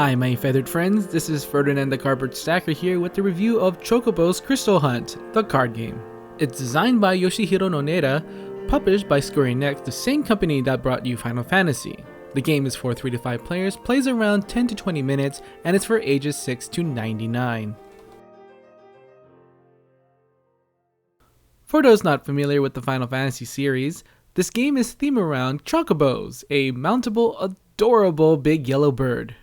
Hi my feathered friends, this is Ferdinand the Cardboard Stacker here with the review of Chocobo's Crystal Hunt, the card game. It's designed by Yoshihiro Noneda, published by Square Enix, the same company that brought you Final Fantasy. The game is for 3 to 5 players, plays around 10 to 20 minutes, and it's for ages 6 to 99. For those not familiar with the Final Fantasy series, this game is themed around Chocobos, a mountable, adorable big yellow bird.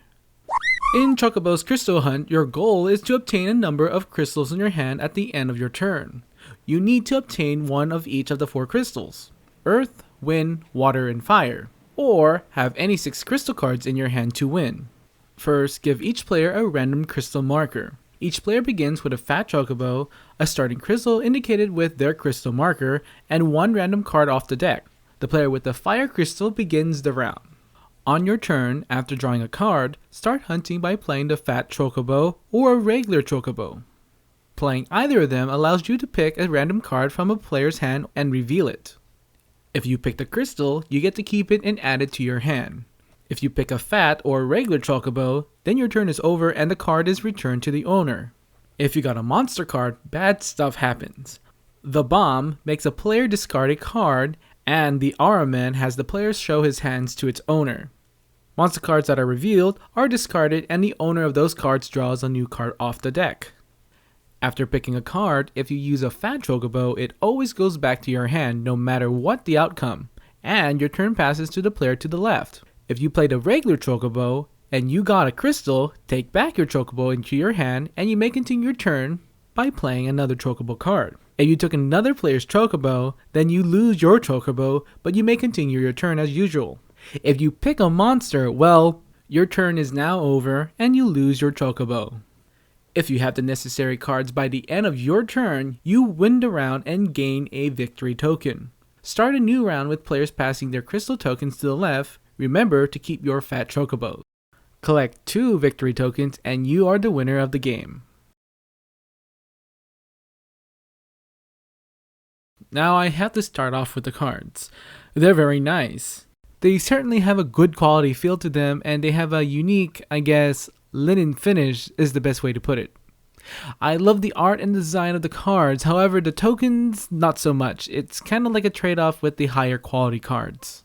In Chocobo's Crystal Hunt, your goal is to obtain a number of crystals in your hand at the end of your turn. You need to obtain one of each of the 4 crystals: Earth, Wind, Water, and Fire, or have any 6 crystal cards in your hand to win. First, give each player a random crystal marker. Each player begins with a fat chocobo, a starting crystal indicated with their crystal marker, and 1 random card off the deck. The player with the fire crystal begins the round. On your turn, after drawing a card, start hunting by playing the fat chocobo or a regular chocobo. Playing either of them allows you to pick a random card from a player's hand and reveal it. If you pick the crystal, you get to keep it and add it to your hand. If you pick a fat or regular chocobo, then your turn is over and the card is returned to the owner. If you got a monster card, bad stuff happens. The bomb makes a player discard a card, and the Aura Man has the player show his hands to its owner. Monster cards that are revealed are discarded and the owner of those cards draws a new card off the deck. After picking a card, if you use a fat chocobo, it always goes back to your hand no matter what the outcome, and your turn passes to the player to the left. If you played a regular chocobo and you got a crystal, take back your chocobo into your hand and you may continue your turn by playing another chocobo card. If you took another player's chocobo, then you lose your chocobo, but you may continue your turn as usual. If you pick a monster, well, your turn is now over and you lose your chocobo. If you have the necessary cards by the end of your turn, you win the round and gain a victory token. Start a new round with players passing their crystal tokens to the left. Remember to keep your fat chocobo. Collect 2 victory tokens and you are the winner of the game. Now I have to start off with the cards. They're very nice. They certainly have a good quality feel to them and they have a unique, linen finish is the best way to put it. I love the art and design of the cards, however the tokens not so much. It's kind of like a trade-off with the higher quality cards.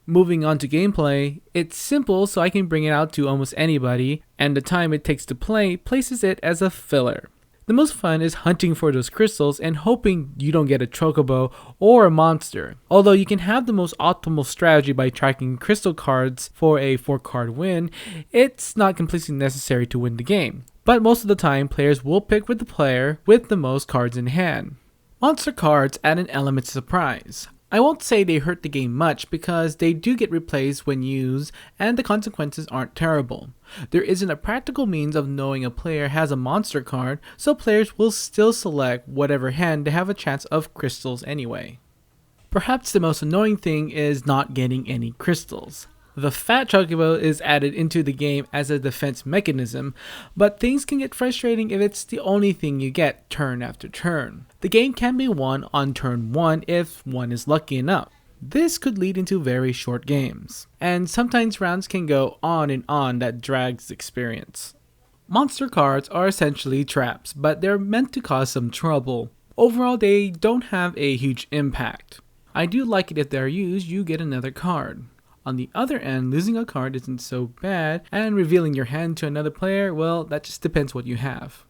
Moving on to gameplay, it's simple so I can bring it out to almost anybody, and the time it takes to play places it as a filler. The most fun is hunting for those crystals and hoping you don't get a chocobo or a monster. Although you can have the most optimal strategy by tracking crystal cards for a 4-card win, it's not completely necessary to win the game. But most of the time, players will pick with the player with the most cards in hand. Monster cards add an element of surprise. I won't say they hurt the game much because they do get replaced when used and the consequences aren't terrible. There isn't a practical means of knowing a player has a monster card, so players will still select whatever hand they have a chance of crystals anyway. Perhaps the most annoying thing is not getting any crystals. The fat chocobo is added into the game as a defense mechanism, but things can get frustrating if it's the only thing you get turn after turn. The game can be won on turn 1 if one is lucky enough. This could lead into very short games, and sometimes rounds can go on and on that drags the experience. Monster cards are essentially traps, but they're meant to cause some trouble. Overall, they don't have a huge impact. I do like it if they're used, you get another card. On the other end, losing a card isn't so bad, and revealing your hand to another player, well, that just depends what you have.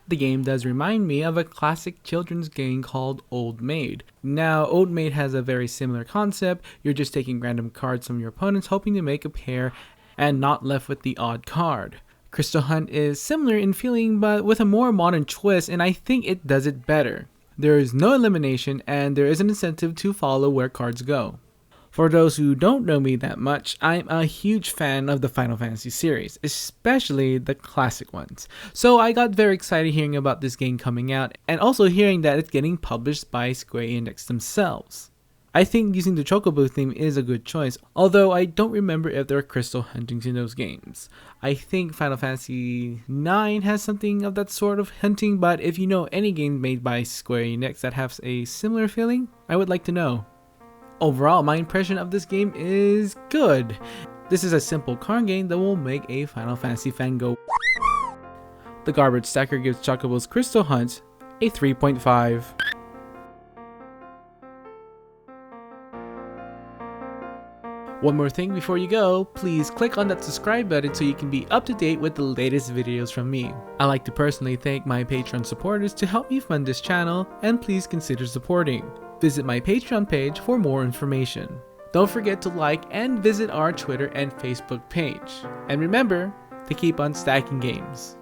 The game does remind me of a classic children's game called Old Maid. Now, Old Maid has a very similar concept. You're just taking random cards from your opponents, hoping to make a pair, and not left with the odd card. Crystal Hunt is similar in feeling, but with a more modern twist, and I think it does it better. There is no elimination, and there is an incentive to follow where cards go. For those who don't know me that much, I'm a huge fan of the Final Fantasy series, especially the classic ones. So I got very excited hearing about this game coming out, and also hearing that it's getting published by Square Enix themselves. I think using the Chocobo theme is a good choice, although I don't remember if there are crystal huntings in those games. I think Final Fantasy IX has something of that sort of hunting, but if you know any game made by Square Enix that has a similar feeling, I would like to know. Overall, my impression of this game is good. This is a simple card game that will make a Final Fantasy fan go. The Garbage Stacker gives Chocobo's Crystal Hunt a 3.5. One more thing before you go, please click on that subscribe button so you can be up to date with the latest videos from me. I'd like to personally thank my Patreon supporters to help me fund this channel, and please consider supporting. Visit my Patreon page for more information. Don't forget to like and visit our Twitter and Facebook page. And remember to keep on stacking games.